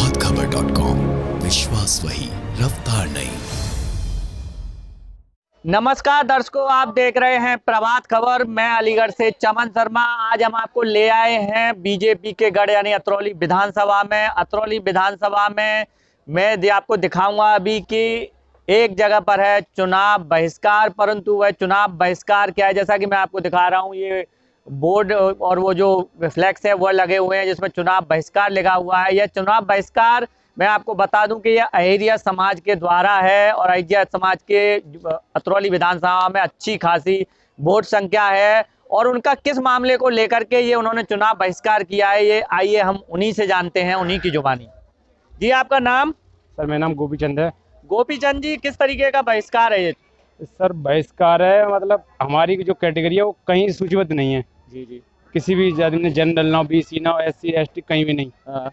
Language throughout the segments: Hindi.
प्रभातखबर.com, विश्वास वही, रफ्तार नहीं। नमस्कार दर्शकों, आप देख रहे हैं प्रभात खबर। मैं अलीगढ़ से चमन शर्मा। आज हम आपको ले आए हैं बीजेपी के गढ़ यानी अतरौली विधानसभा में। अतरौली विधानसभा में मैं आपको दिखाऊंगा अभी कि एक जगह पर है चुनाव बहिष्कार, परंतु वह चुनाव बहिष्कार क्या है, जैसा कि मैं आपको दिखा रहा हूं। ये बोर्ड और वो जो फ्लैक्स है वो लगे हुए हैं जिसमें चुनाव बहिष्कार लिखा हुआ है। यह चुनाव बहिष्कार मैं आपको बता दूं कि यह अहिरिया समाज के द्वारा है और अहिरिया समाज के अतरौली विधानसभा में अच्छी खासी वोट संख्या है और उनका किस मामले को लेकर के ये उन्होंने चुनाव बहिष्कार किया है, ये आइए हम उन्हीं से जानते हैं, उन्हीं की जुबानी। जी, आपका नाम? सर मेरा नाम गोपीचंद है। गोपीचंद जी, किस तरीके का बहिष्कार है ये? सर बहिष्कार है, मतलब हमारी जो कैटेगरी है वो कहीं सूचीबद्ध नहीं है। जी जी। किसी भी जनरल ना, बीसी ना, SC ST कहीं भी नहीं।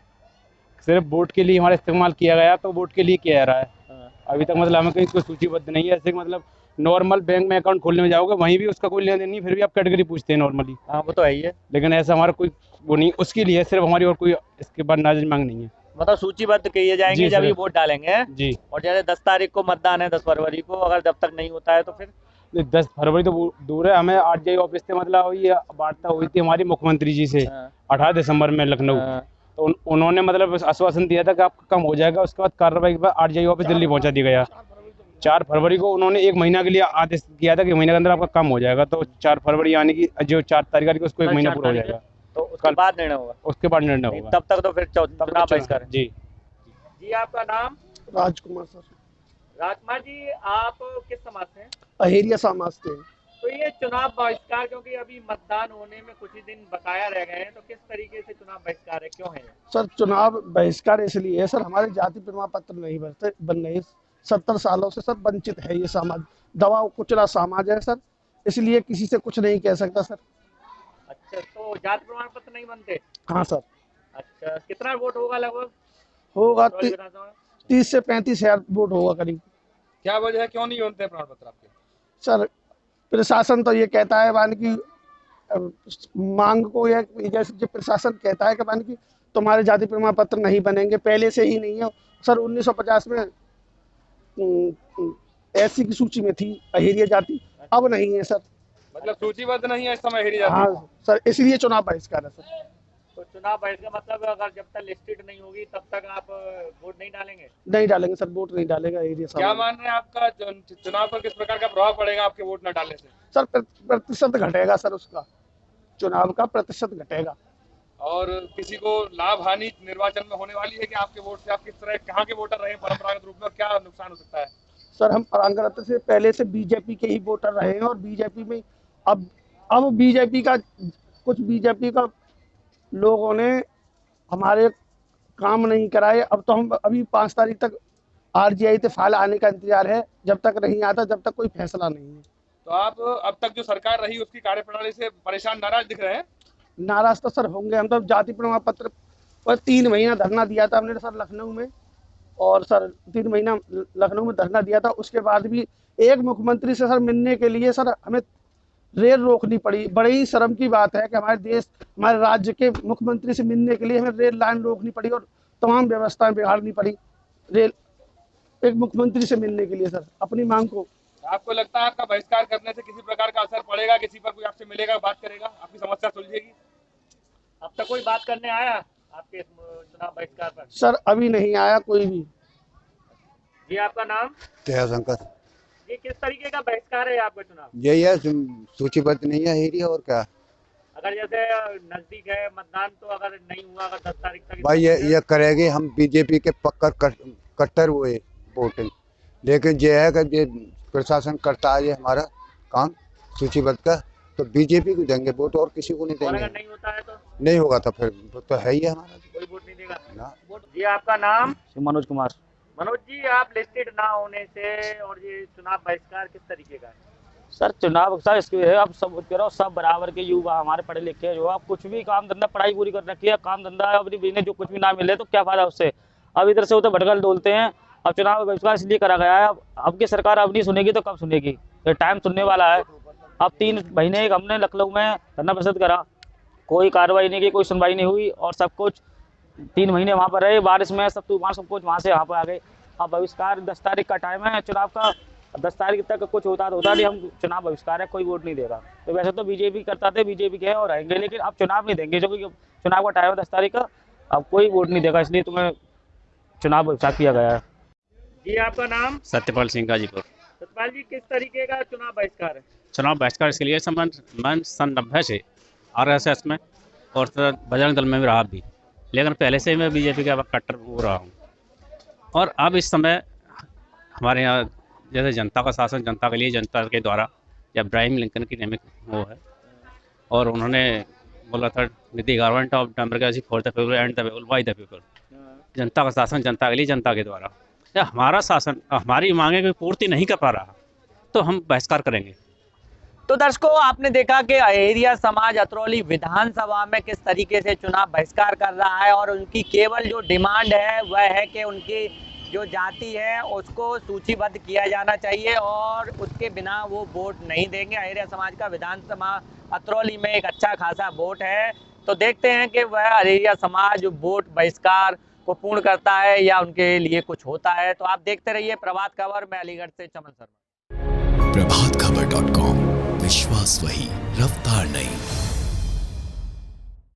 सिर्फ वोट के लिए हमारा इस्तेमाल किया गया, तो वोट के लिए किया जा रहा है। अभी तक मतलब हमें कहीं कोई सूचीबद्ध नहीं है। ऐसे मतलब नॉर्मल बैंक में अकाउंट खोलने में जाओगे वहीं भी उसका कोई लेन देन नहीं, फिर भी आप कैटेगरी पूछते हैं नॉर्मली। हाँ, वो तो है ही है, लेकिन ऐसा हमारा कोई वो नहीं, उसके लिए सिर्फ हमारी और कोई इसके बाद नाजायज मांग नहीं है। मतलब सूचीबद्ध किए जाएंगे जब ये वोट डालेंगे जी। और जैसे 10 तारीख को मतदान है, 10 फरवरी को, अगर जब तक नहीं होता है तो फिर 10 फरवरी तो दूर है। हमें RTI ऑफिस से मतलब ये वार्ता हुई थी हमारी मुख्यमंत्री जी से 18 दिसंबर में लखनऊ। तो उन्होंने मतलब आश्वासन दिया था कि आपका कम हो जाएगा। उसके बाद कार्रवाई के बाद RTI ऑफिस दिल्ली पहुंचा दिया गया। 4 फरवरी को उन्होंने 1 महीना के लिए आदेश किया था कि महीने के अंदर आपका कम हो जाएगा। तो 4 फरवरी यानी कि जो 4 तारीख को उसको 1 महीना पूरा हो जाएगा, तो उसके बाद निर्णय होगा। उसके बाद निर्णय होगा। तब तक तो फिर चुनाव बहिष्कार है। जी जी, आपका नाम? राजकुमार सर। राजकुमार जी, आप किस समाज से हैं? अहिरिया समाज से। तो ये चुनाव बहिष्कार, क्योंकि अभी मतदान होने में कुछ ही दिन बकाया रह गए हैं, तो किस तरीके से चुनाव बहिष्कार है, क्यों है? सर चुनाव बहिष्कार इसलिए है सर, हमारे जाति प्रमाण पत्र नहीं बन रहे। 70 सालों से सर वंचित है ये समाज, दबा कुचला समाज है सर, इसलिए किसी से कुछ नहीं कह सकता सर। अच्छा, तो जाति प्रमाण पत्र नहीं बनते? हाँ सर। अच्छा, कितना वोट होगा लगभग? होगा 30 से 35 हजार वोट होगा करीब। क्या वजह है, क्यों नहीं बनते प्रमाण पत्र आपके? सर प्रशासन तो ये कहता है मान की मांग को, या जैसे जो प्रशासन कहता है कि मान की तुम्हारे जाति प्रमाण पत्र नहीं बनेंगे, पहले से ही नहीं है सर। 1950 में SC की सूची में थी अहिरिया जाति, अब नहीं है सर। मतलब सूचीबद्ध नहीं है इस समय अहिरिया जाति। हाँ सर, इसलिए चुनाव बहिष्कार है सर। तो चुनाव बहिष्कार मतलब अगर जब तक लिस्टेड नहीं होगी तब तक आप वोट नहीं डालेंगे? नहीं डालेंगे सर, वोट नहीं डालेगा एरिया। क्या मान रहे हैं, आपका चुनाव पर किस प्रकार का प्रभाव पड़ेगा आपके वोट न डालने से? सर प्रतिशत घटेगा सर, उसका चुनाव का प्रतिशत घटेगा। और किसी को लाभ हानि निर्वाचन में होने वाली है कि आपके वोट से आप किस तरह कहाँ के वोटर रहे परंपरागत रूप में, और क्या नुकसान हो सकता है? सर हम परंपरागत से पहले से बीजेपी के ही वोटर रहे हैं और बीजेपी में अब बीजेपी का लोगों ने हमारे काम नहीं कराए। अब तो हम अभी 5 तारीख तक RGI से फाइल आने का इंतजार है, जब तक नहीं आता जब तक कोई फैसला नहीं है। तो आप अब तक जो सरकार रही उसकी कार्यप्रणाली से परेशान, नाराज दिख रहे हैं? नाराज तो सर होंगे हम तो। जाति प्रमाण पत्र पर 3 महीना धरना दिया था हमने सर लखनऊ में, और सर 3 महीना लखनऊ में धरना दिया था। उसके बाद भी एक मुख्यमंत्री से सर मिलने के लिए सर हमें रेल रोकनी पड़ी। बड़ी ही शर्म की बात है कि हमारे राज्य के मुख्यमंत्री से मिलने के लिए हमें रेल लाइन रोकनी पड़ी और तमाम व्यवस्थाएं बिगाड़नी पड़ी एक मुख्यमंत्री से मिलने के लिए सर, अपनी मांग को। आपको लगता है आपका बहिष्कार करने से किसी प्रकार का असर पड़ेगा? किसी पर कोई आपसे मिलेगा, बात करेगा, आपकी समस्या सुलझेगी? अब तक कोई बात करने आया आपके चुनाव बहिष्कार पर? सर अभी नहीं आया कोई भी। जी, आपका नाम? दयाशंकर। ये किस तरीके का बहिष्कार है आपका चुनाव? यही है, सूचीबद्ध नहीं है एरिया, और क्या। अगर जैसे नजदीक है मतदान, तो अगर नहीं हुआ, अगर 10 तारीख तक भाई ये करेंगे हम बीजेपी के कट्टर हुए वोटिंग, लेकिन ये है कि ये प्रशासन करता है ये हमारा काम सूचीबद्ध का, तो बीजेपी को देंगे वोट और किसी को नहीं और देंगे। अगर नहीं होता है तो नहीं होगा तो फिर तो है ही है हमारा, कोई वोट नहीं देगा ना। जी, आपका नाम? मनोज कुमार। मनोज जी, आप लिस्टेड ना होने से और ये चुनाव बहिष्कार किस तरीके का है? सर चुनाव सर इसके है, अब सब कह रहा हूँ, सब बराबर के युवा हमारे पढ़े लिखे जो आप कुछ भी काम धंधा, पढ़ाई पूरी कर रखी है, काम धंधा अपनी बिजनेस जो कुछ भी ना मिले तो क्या फायदा उससे। अब इधर से उधर भटकल डोलते हैं। अब चुनाव बहिष्कार इसलिए करा गया है, अब की सरकार अब नहीं सुनेगी तो कब सुनेगी, ये टाइम सुनने वाला है। अब 3 महीने हमने लखनऊ में धरना प्रदर्शन करा, कोई कार्रवाई नहीं की, कोई सुनवाई नहीं हुई और सब कुछ 3 महीने वहाँ पर रहे, बारिश में सब तूफान सब कुछ वहाँ से यहाँ पर आ गए। अब बहिष्कार 10 तारीख का टाइम है चुनाव का, 10 तारीख तक कुछ होता तो होता नहीं, हम चुनाव बहिष्कार है, कोई वोट नहीं देगा। तो वैसे तो बीजेपी करता थे, बीजेपी के हैं और रहेंगे, लेकिन अब चुनाव नहीं देंगे क्योंकि चुनाव का टाइम है 10 तारीख का, अब कोई वोट नहीं देगा, इसलिए तुम्हें चुनाव बहिष्कार किया गया है। जी आपका नाम? सत्यपाल सिंह गाजीपुर। सतपाल जी, किस तरीके का चुनाव बहिष्कार है? चुनाव बहिष्कार इसके लिए मैं सन 90 से RSS में और बजरंग दल में भी रहा भी, लेकिन पहले से ही मैं बीजेपी का कट्टर हो रहा हूँ। और अब इस समय हमारे यहाँ जैसे जनता का शासन, जनता के लिए, जनता के द्वारा, जब इब्राहिम लिंकन की नेमिक वो है और उन्होंने बोला था नीति government of democracy for the people and the people by the people, जनता का शासन जनता के लिए, जनता के द्वारा। या हमारा शासन हमारी मांगे की पूर्ति नहीं कर पा रहा तो हम बहिष्कार करेंगे। तो दर्शकों, आपने देखा कि अहेरिया समाज अतरौली विधानसभा में किस तरीके से चुनाव बहिष्कार कर रहा है और उनकी केवल जो डिमांड है वह है कि उनकी जो जाति है उसको सूचीबद्ध किया जाना चाहिए और उसके बिना वो वोट नहीं देंगे। अहेरिया समाज का विधानसभा अतरौली में एक अच्छा खासा वोट है, तो देखते हैं कि वह अहेरिया समाज वोट बहिष्कार को पूर्ण करता है या उनके लिए कुछ होता है। तो आप देखते रहिए प्रभात खबर, मैं अलीगढ़ से चमन शर्मा। प्रभातखबर.com, विश्वास वही, रफ्तार नहीं।